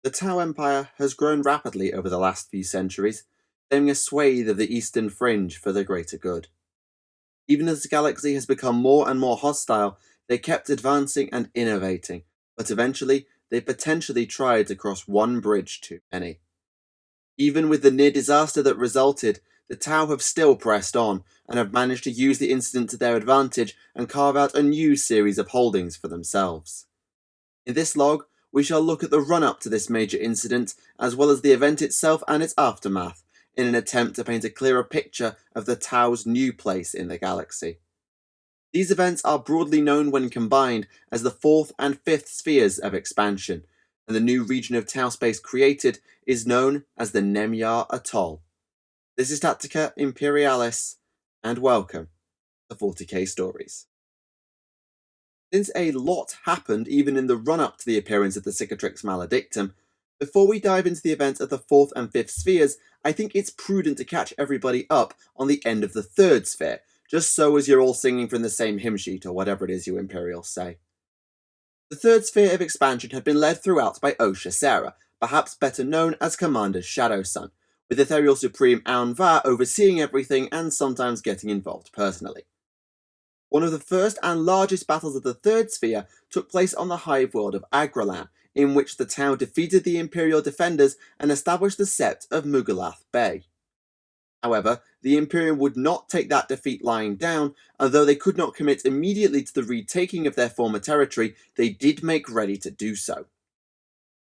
The Tau Empire has grown rapidly over the last few centuries, claiming a swathe of the eastern fringe for the greater good. Even as the galaxy has become more and more hostile, they kept advancing and innovating, but eventually they potentially tried to cross one bridge too many. Even with the near disaster that resulted, the Tau have still pressed on, and have managed to use the incident to their advantage and carve out a new series of holdings for themselves. In this log, we shall look at the run-up to this major incident, as well as the event itself and its aftermath, in an attempt to paint a clearer picture of the Tau's new place in the galaxy. These events are broadly known when combined as the fourth and fifth spheres of expansion, and the new region of Tau space created is known as the Nemyar Atoll. This is Tactica, Imperialis, and welcome to 40k Stories. Since a lot happened even in the run-up to the appearance of the Cicatrix Maledictum, before we dive into the events of the fourth and fifth spheres, I think it's prudent to catch everybody up on the end of the third sphere, just so as you're all singing from the same hymn sheet or whatever it is you Imperials say. The third sphere of expansion had been led throughout by O'Shassera, perhaps better known as Commander Shadowsun, with Ethereal Supreme Aunvar overseeing everything and sometimes getting involved personally. One of the first and largest battles of the third sphere took place on the hive world of Agralan, in which the Tau defeated the Imperial defenders and established the Sept of Mugalath Bay. However, the Imperium would not take that defeat lying down, and though they could not commit immediately to the retaking of their former territory, they did make ready to do so.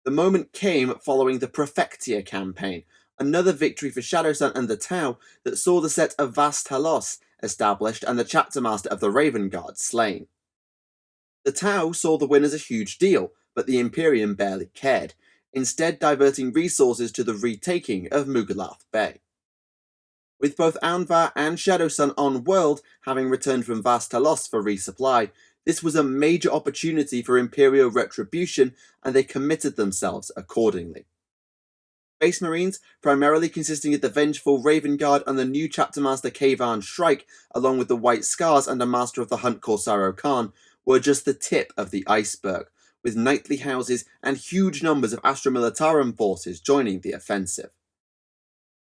The moment came following the Prefectia campaign, another victory for Shadowsun and the Tau that saw the set of Vast Halos established and the chapter master of the Raven Guard slain. The Tau saw the win as a huge deal, but the Imperium barely cared, instead diverting resources to the retaking of Mugalath Bay. With both Aunvar and Shadowsun on world having returned from Vast Halos for resupply, this was a major opportunity for Imperial retribution, and they committed themselves accordingly. Space Marines, primarily consisting of the vengeful Raven Guard and the new chapter master Kavan Shrike, along with the White Scars and a master of the Hunt Corsaro Khan, were just the tip of the iceberg, with knightly houses and huge numbers of Astra Militarum forces joining the offensive.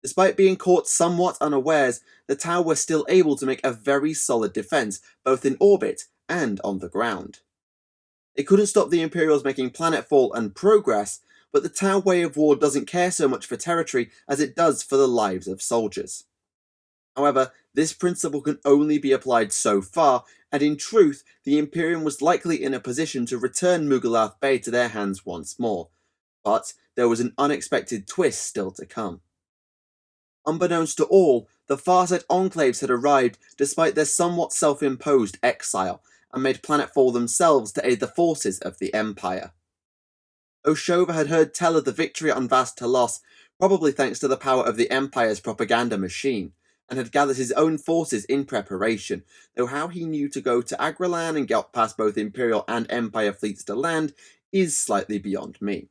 Despite being caught somewhat unawares, the Tau were still able to make a very solid defense, both in orbit and on the ground. They couldn't stop the Imperials making planetfall and progress, but the Tau way of war doesn't care so much for territory as it does for the lives of soldiers. However, this principle can only be applied so far, and in truth, the Imperium was likely in a position to return Mugalath Bay to their hands once more. But there was an unexpected twist still to come. Unbeknownst to all, the Farsight enclaves had arrived despite their somewhat self-imposed exile, and made planetfall themselves to aid the forces of the Empire. Oshova had heard tell of the victory on Vast Halos, probably thanks to the power of the Empire's propaganda machine, and had gathered his own forces in preparation, though how he knew to go to Agralan and get past both Imperial and Empire fleets to land is slightly beyond me.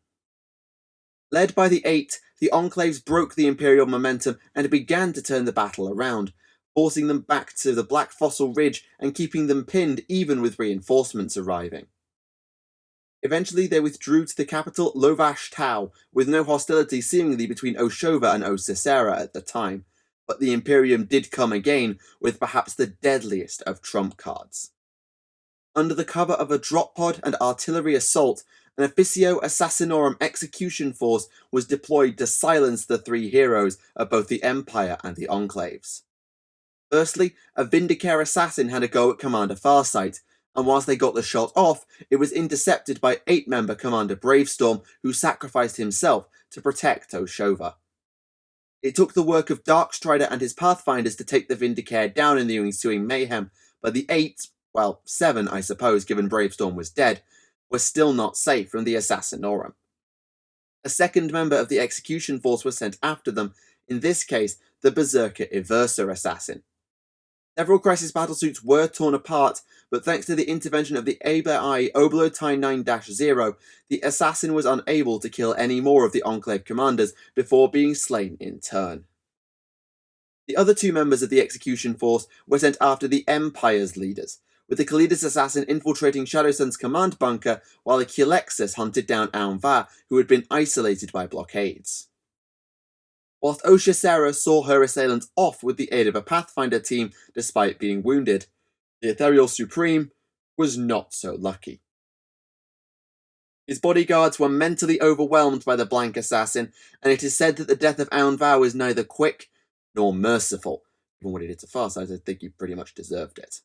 Led by the Eight, the Enclaves broke the Imperial momentum and began to turn the battle around, forcing them back to the Black Fossil Ridge and keeping them pinned even with reinforcements arriving. Eventually they withdrew to the capital Lovash Tau, with no hostility seemingly between Oshova and O'Shassera at the time, but the Imperium did come again with perhaps the deadliest of trump cards. Under the cover of a drop pod and artillery assault, an Officio Assassinorum execution force was deployed to silence the three heroes of both the Empire and the Enclaves. Firstly, a Vindicare assassin had a go at Commander Farsight, and whilst they got the shot off, it was intercepted by 8-member Commander Bravestorm, who sacrificed himself to protect Oshova. It took the work of Darkstrider and his Pathfinders to take the Vindicare down in the ensuing mayhem, but the 8, well, 7 I suppose given Bravestorm was dead, were still not safe from the Assassinorum. A second member of the execution force was sent after them, in this case the Berserker Eversa assassin. Several Crisis battlesuits were torn apart, but thanks to the intervention of the ABI Oblotai 9-0, the assassin was unable to kill any more of the Enclave commanders before being slain in turn. The other two members of the execution force were sent after the Empire's leaders, with the Kalidas assassin infiltrating Shadow Sun's command bunker while the Culexus hunted down Aunva, who had been isolated by blockades. Whilst Oshasera saw her assailants off with the aid of a Pathfinder team despite being wounded, the Ethereal Supreme was not so lucky. His bodyguards were mentally overwhelmed by the Blank Assassin, and it is said that the death of Aunva was neither quick nor merciful. Given what he did to Farsight, I think he pretty much deserved it.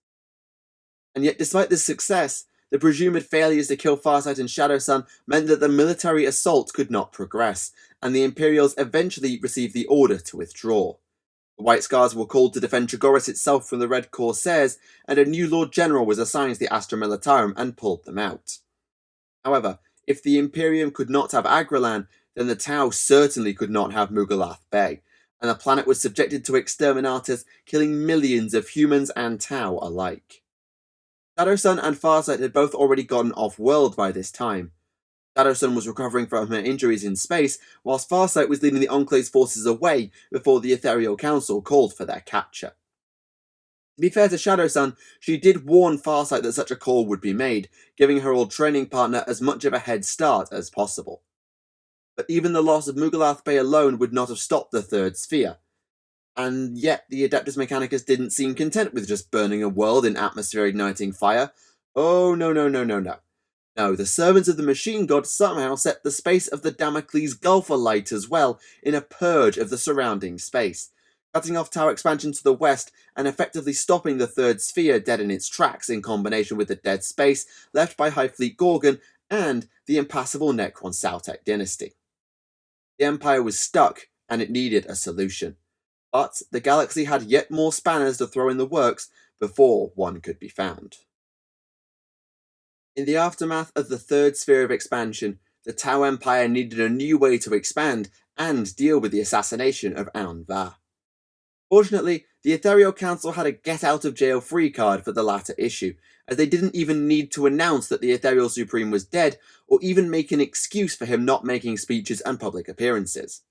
And yet, despite this success, the presumed failures to kill Farsight and Shadow Sun meant that the military assault could not progress, and the Imperials eventually received the order to withdraw. The White Scars were called to defend Trigoris itself from the Red Corsairs, and a new Lord General was assigned to the Astra Militarum and pulled them out. However, if the Imperium could not have Agralan, then the Tau certainly could not have Mugalath Bay, and the planet was subjected to exterminatus, killing millions of humans and Tau alike. Shadow Sun and Farsight had both already gotten off-world by this time. Shadow Sun was recovering from her injuries in space, whilst Farsight was leading the Enclave's forces away before the Ethereal Council called for their capture. To be fair to Shadow Sun, she did warn Farsight that such a call would be made, giving her old training partner as much of a head start as possible. But even the loss of Mugalath Bay alone would not have stopped the Third Sphere. And yet the Adeptus Mechanicus didn't seem content with just burning a world in atmosphere-igniting fire. Oh, no. No, the servants of the Machine God somehow set the space of the Damocles Gulf alight as well, in a purge of the surrounding space, cutting off Tau expansion to the west and effectively stopping the Third Sphere dead in its tracks in combination with the dead space left by High Fleet Gorgon and the impassable Necron Sautek dynasty. The Empire was stuck, and it needed a solution. But the galaxy had yet more spanners to throw in the works before one could be found. In the aftermath of the Third Sphere of Expansion, the Tau Empire needed a new way to expand and deal with the assassination of Aunva. Fortunately, the Ethereal Council had a get-out-of-jail-free card for the latter issue, as they didn't even need to announce that the Ethereal Supreme was dead, or even make an excuse for him not making speeches and public appearances.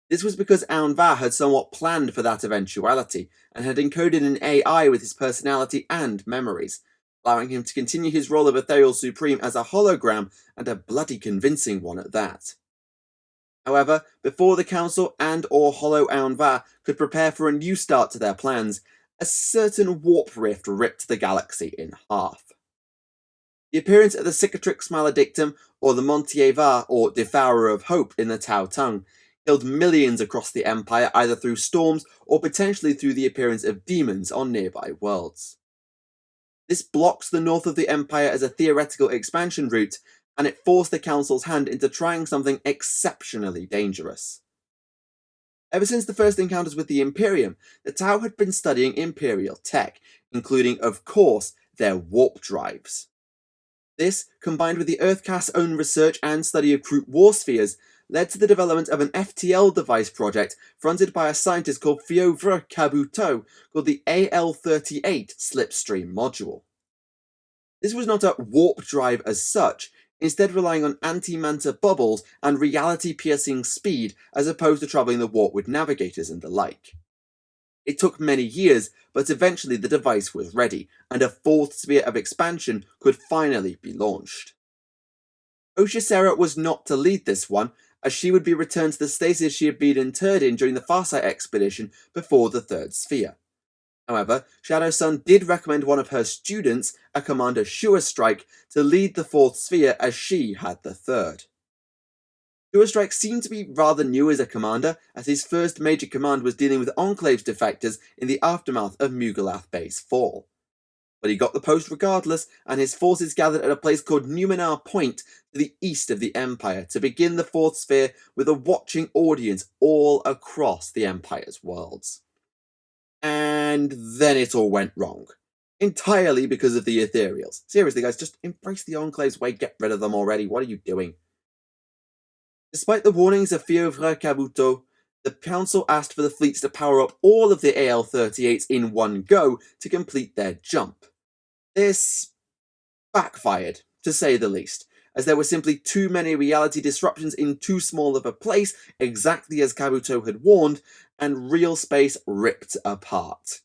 This was because Aunva had somewhat planned for that eventuality, and had encoded an AI with his personality and memories, allowing him to continue his role of Ethereal Supreme as a hologram, and a bloody convincing one at that. However, before the Council and or Hollow Aunva could prepare for a new start to their plans, a certain warp rift ripped the galaxy in half. The appearance of the Cicatrix Maledictum, or the Montieva, or Devourer of Hope in the Tau tongue, killed millions across the Empire either through storms or potentially through the appearance of demons on nearby worlds. This blocked the north of the Empire as a theoretical expansion route, and it forced the Council's hand into trying something exceptionally dangerous. Ever since the first encounters with the Imperium, the Tau had been studying Imperial tech, including, of course, their warp drives. This, combined with the Earthcast's own research and study of Kroot war spheres, led to the development of an FTL device project fronted by a scientist called Fiovre Kabuto, called the AL-38 Slipstream Module. This was not a warp drive as such, instead relying on anti-manta bubbles and reality-piercing speed as opposed to travelling the warp with navigators and the like. It took many years, but eventually the device was ready, and a fourth sphere of expansion could finally be launched. Oshasera was not to lead this one, as she would be returned to the stasis she had been interred in during the Farsight expedition before the Third Sphere. However, Shadow Sun did recommend one of her students, a Commander Shuastrike, to lead the Fourth Sphere as she had the third. Shuastrike seemed to be rather new as a commander, as his first major command was dealing with Enclave's defectors in the aftermath of Mugalath Bay's fall. But he got the post regardless, and his forces gathered at a place called Numenor Point to the east of the Empire to begin the Fourth Sphere with a watching audience all across the Empire's worlds. And then it all went wrong. Entirely because of the Ethereals. Seriously guys, just embrace the Enclave's way, get rid of them already, what are you doing? Despite the warnings of Fiovre Kabuto, the Council asked for the fleets to power up all of the AL-38s in one go to complete their jump. This backfired, to say the least, as there were simply too many reality disruptions in too small of a place, exactly as Kabuto had warned, and real space ripped apart.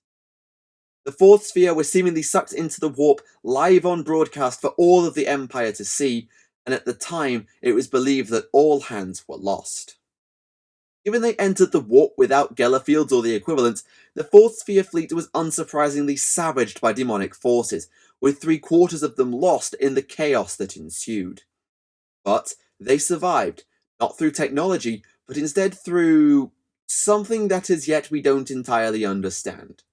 The fourth sphere was seemingly sucked into the warp live on broadcast for all of the Empire to see, and at the time it was believed that all hands were lost. Given they entered the warp without Gellerfields or the equivalent, the Fourth Sphere fleet was unsurprisingly savaged by demonic forces, with 3/4 of them lost in the chaos that ensued. But they survived, not through technology, but instead through something that as yet we don't entirely understand.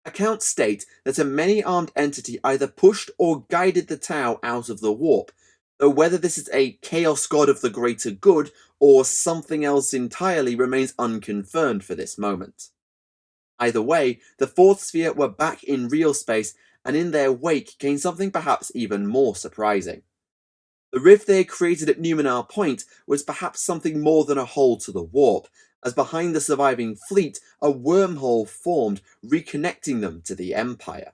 Accounts state that a many-armed entity either pushed or guided the Tau out of the warp, though whether this is a chaos god of the greater good or something else entirely remains unconfirmed for this moment. Either way, the Fourth Sphere were back in real space, and in their wake came something perhaps even more surprising. The rift they had created at Numenor Point was perhaps something more than a hole to the warp, as behind the surviving fleet, a wormhole formed, reconnecting them to the Empire.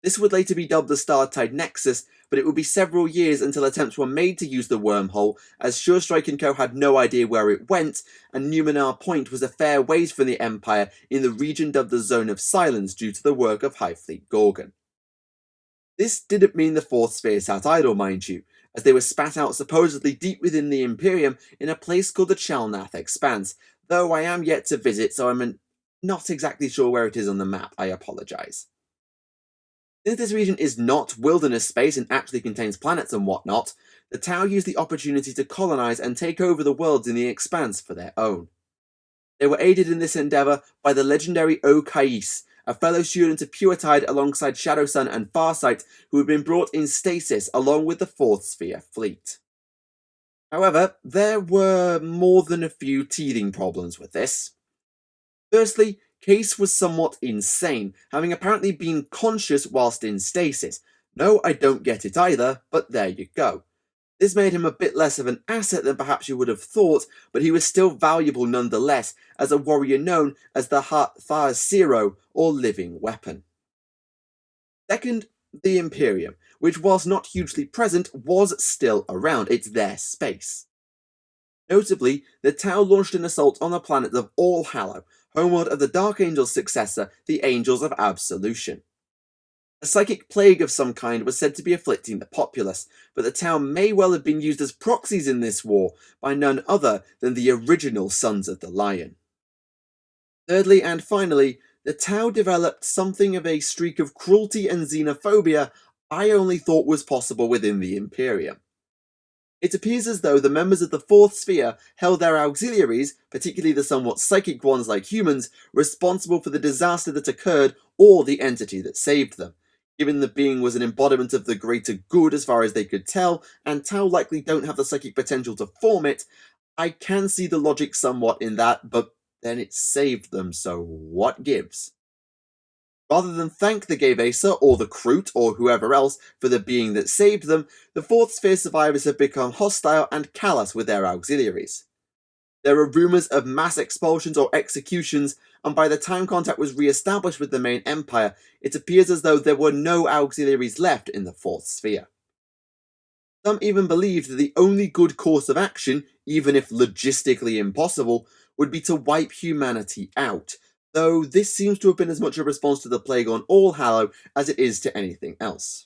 This would later be dubbed the Star-Tide Nexus, but it would be several years until attempts were made to use the wormhole, as Surestrike & Co. had no idea where it went, and Numenor Point was a fair ways from the Empire in the region dubbed the Zone of Silence due to the work of High Fleet Gorgon. This didn't mean the Fourth Sphere sat idle, mind you, as they were spat out supposedly deep within the Imperium in a place called the Chalnath Expanse, though I am yet to visit, so I'm not exactly sure where it is on the map, I apologise. Since this region is not wilderness space and actually contains planets and whatnot, the Tau used the opportunity to colonise and take over the worlds in the Expanse for their own. They were aided in this endeavour by the legendary Kais, a fellow student of Puretide alongside Shadowsun and Farsight, who had been brought in stasis along with the Fourth Sphere fleet. However, there were more than a few teething problems with this. Firstly, Case was somewhat insane, having apparently been conscious whilst in stasis. No, I don't get it either, but there you go. This made him a bit less of an asset than perhaps you would have thought, but he was still valuable nonetheless as a warrior known as the Thar Zero, or living weapon. Second, the Imperium, which whilst not hugely present, was still around. It's their space. Notably, the Tau launched an assault on the planet of All Hallow, homeworld of the Dark Angel's successor, the Angels of Absolution. A psychic plague of some kind was said to be afflicting the populace, but the Tau may well have been used as proxies in this war by none other than the original Sons of the Lion. Thirdly and finally, the Tau developed something of a streak of cruelty and xenophobia I only thought was possible within the Imperium. It appears as though the members of the Fourth Sphere held their auxiliaries, particularly the somewhat psychic ones like humans, responsible for the disaster that occurred or the entity that saved them. Given the being was an embodiment of the greater good as far as they could tell, and Tau likely don't have the psychic potential to form it, I can see the logic somewhat in that, but then it saved them, so what gives? Rather than thank the Gavesa or the Kroot or whoever else for the being that saved them, the Fourth Sphere survivors have become hostile and callous with their auxiliaries. There are rumours of mass expulsions or executions, and by the time contact was re-established with the main empire, it appears as though there were no auxiliaries left in the Fourth Sphere. Some even believed that the only good course of action, even if logistically impossible, would be to wipe humanity out, though this seems to have been as much a response to the plague on All Hallow as it is to anything else.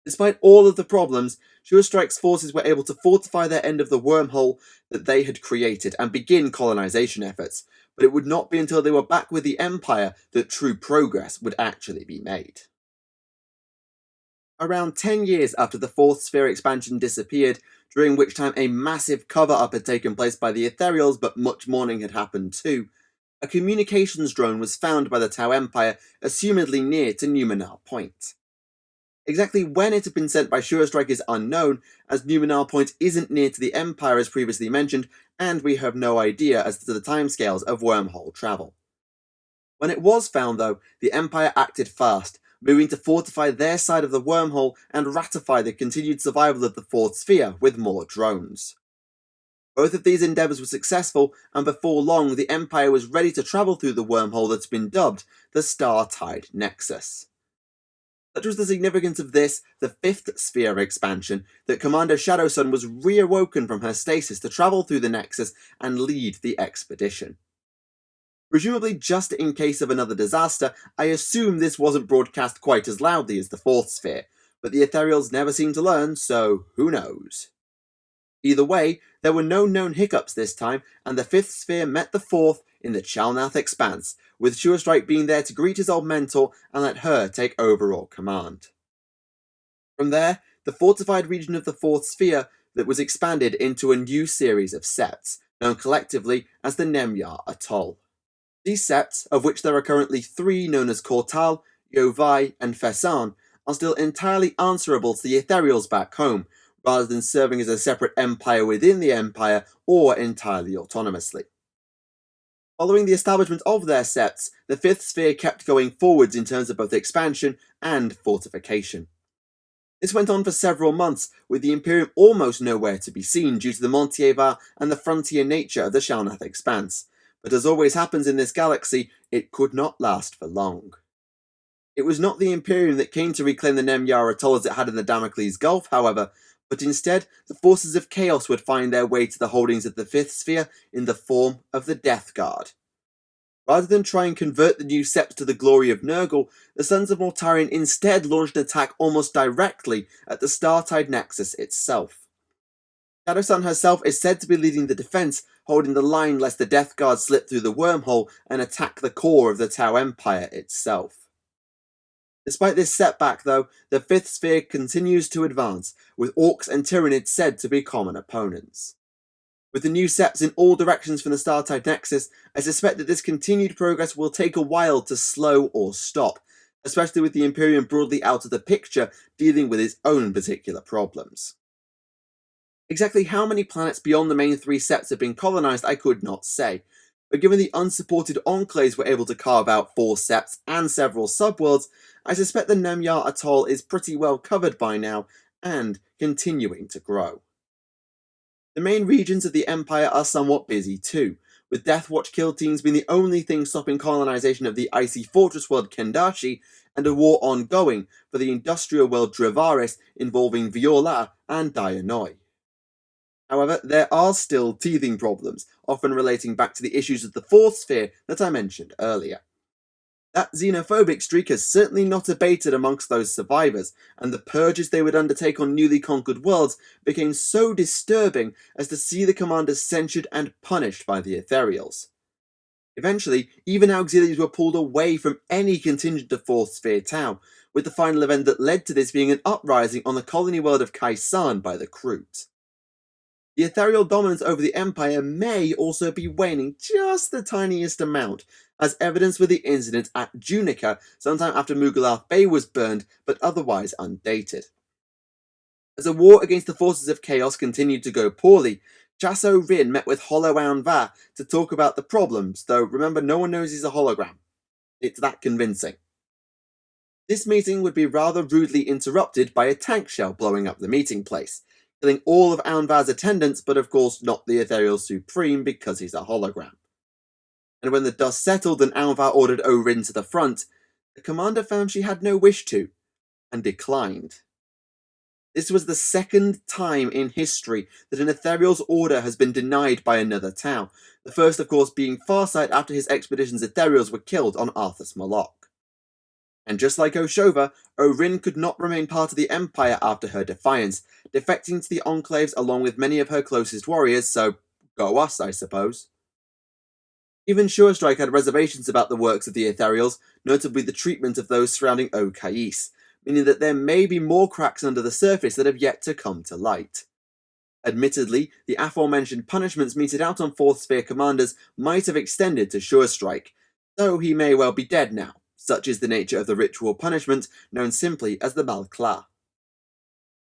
Despite all of the problems, Surestrike's forces were able to fortify their end of the wormhole that they had created and begin colonization efforts, but it would not be until they were back with the Empire that true progress would actually be made. Around 10 years after the Fourth Sphere expansion disappeared, during which time a massive cover-up had taken place by the Ethereals but much mourning had happened too, a communications drone was found by the Tau Empire, assumedly near to Numenor Point. Exactly when it had been sent by Surestrike is unknown, as Numenor Point isn't near to the Empire as previously mentioned, and we have no idea as to the timescales of wormhole travel. When it was found though, the Empire acted fast, moving to fortify their side of the wormhole and ratify the continued survival of the Fourth Sphere with more drones. Both of these endeavours were successful, and before long the Empire was ready to travel through the wormhole that's been dubbed the Star-Tide Nexus. Such was the significance of this, the Fifth Sphere expansion, that Commander Shadowsun was reawoken from her stasis to travel through the Nexus and lead the expedition. Presumably just in case of another disaster, I assume this wasn't broadcast quite as loudly as the fourth sphere, but the Ethereals never seem to learn, so who knows. Either way, there were no known hiccups this time, and the fifth sphere met the fourth in the Chalnath Expanse, with Surestrike being there to greet his old mentor and let her take overall command. From there, the fortified region of the fourth sphere that was expanded into a new series of septs, known collectively as the Nemyar Atoll. These septs, of which there are currently 3 known as Kortal, Yovai, and Fesan, are still entirely answerable to the Ethereals back home, rather than serving as a separate empire within the empire or entirely autonomously. Following the establishment of their septs, the fifth sphere kept going forwards in terms of both expansion and fortification. This went on for several months, with the Imperium almost nowhere to be seen due to the Montieva and the frontier nature of the Chalnath Expanse, but as always happens in this galaxy, it could not last for long. It was not the Imperium that came to reclaim the Nemyar Atoll as it had in the Damocles Gulf, however, but instead the forces of chaos would find their way to the holdings of the fifth sphere in the form of the Death Guard. Rather than try and convert the new septs to the glory of Nurgle, the Sons of Mortarion instead launched an attack almost directly at the Startide Nexus itself. Shadowsun herself is said to be leading the defense, holding the line lest the Death Guard slip through the wormhole and attack the core of the Tau Empire itself. Despite this setback though, the fifth sphere continues to advance, with Orcs and Tyranids said to be common opponents. With the new septs in all directions from the Startide Nexus, I suspect that this continued progress will take a while to slow or stop, especially with the Imperium broadly out of the picture, dealing with its own particular problems. Exactly how many planets beyond the main 3 septs have been colonized I could not say, but given the unsupported enclaves were able to carve out 4 septs and several subworlds, I suspect the Nemyar Atoll is pretty well covered by now, and continuing to grow. The main regions of the Empire are somewhat busy too, with Deathwatch kill teams being the only thing stopping colonization of the icy fortress world Kendashi, and a war ongoing for the industrial world Dravaris involving Viola and Dianoi. However, there are still teething problems, often relating back to the issues of the fourth sphere that I mentioned earlier. That xenophobic streak has certainly not abated amongst those survivors, and the purges they would undertake on newly conquered worlds became so disturbing as to see the commanders censured and punished by the Ethereals. Eventually, even auxiliaries were pulled away from any contingent of fourth sphere Tau, with the final event that led to this being an uprising on the colony world of Kaisan by the Kroot. The ethereal dominance over the Empire may also be waning just the tiniest amount, as evidenced with the incident at Junica sometime after Mugalath Bay was burned, but otherwise undated. As a war against the forces of chaos continued to go poorly, Chasso Rin met with Holo Anvar to talk about the problems, though remember no one knows he's a hologram. It's that convincing. This meeting would be rather rudely interrupted by a tank shell blowing up the meeting place, killing all of Anvar's attendants, but of course not the Ethereal Supreme because he's a hologram. And when the dust settled and Anvar ordered Orin to the front, the commander found she had no wish to, and declined. This was the second time in history that an Ethereal's order has been denied by another Tau, the first of course being Farsight after his expedition's Ethereals were killed on Arthas Moloch. And just like Oshova, Orin could not remain part of the Empire after her defiance, defecting to the Enclaves along with many of her closest warriors, so go us, I suppose. Even Surestrike had reservations about the works of the Ethereals, notably the treatment of those surrounding Okais, meaning that there may be more cracks under the surface that have yet to come to light. Admittedly, the aforementioned punishments meted out on Fourth Sphere commanders might have extended to Surestrike, though he may well be dead now. Such is the nature of the ritual punishment, known simply as the Malkla.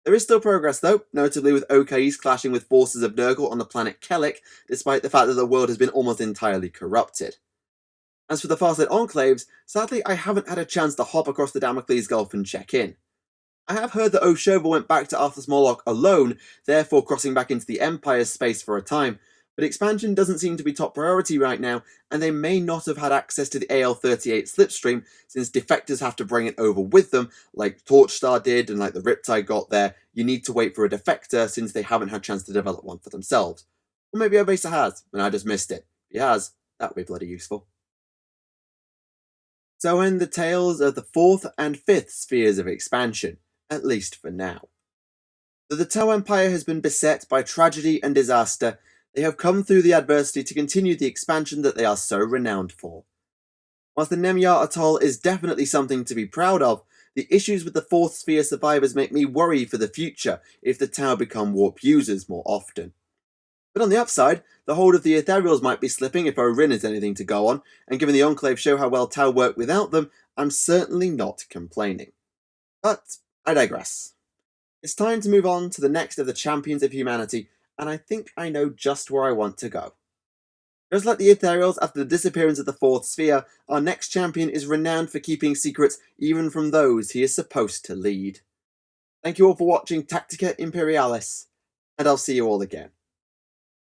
There is still progress though, notably with Okais clashing with forces of Nurgle on the planet Kellic, despite the fact that the world has been almost entirely corrupted. As for the Farsight Enclaves, sadly I haven't had a chance to hop across the Damocles Gulf and check in. I have heard that Oshova went back to Arthas Moloch alone, therefore crossing back into the Empire's space for a time, but expansion doesn't seem to be top priority right now, and they may not have had access to the AL-38 slipstream, since defectors have to bring it over with them, like Torchstar did and like the Riptide got there. You need to wait for a defector, since they haven't had a chance to develop one for themselves. Or maybe Ovesa has, and I just missed it. If he has, that would be bloody useful. So end the tales of the 4th and 5th spheres of expansion, at least for now. Though the Tau Empire has been beset by tragedy and disaster, they have come through the adversity to continue the expansion that they are so renowned for. Whilst the Nemyar Atoll is definitely something to be proud of, the issues with the 4th sphere survivors make me worry for the future if the Tau become warp users more often. But on the upside, the hold of the Ethereals might be slipping if Orin is anything to go on, and given the Enclave show how well Tau work without them, I'm certainly not complaining. But I digress. It's time to move on to the next of the Champions of Humanity, and I think I know just where I want to go. Just like the Ethereals after the disappearance of the 4th sphere, our next champion is renowned for keeping secrets even from those he is supposed to lead. Thank you all for watching Tactica Imperialis, and I'll see you all again.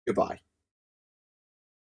Goodbye.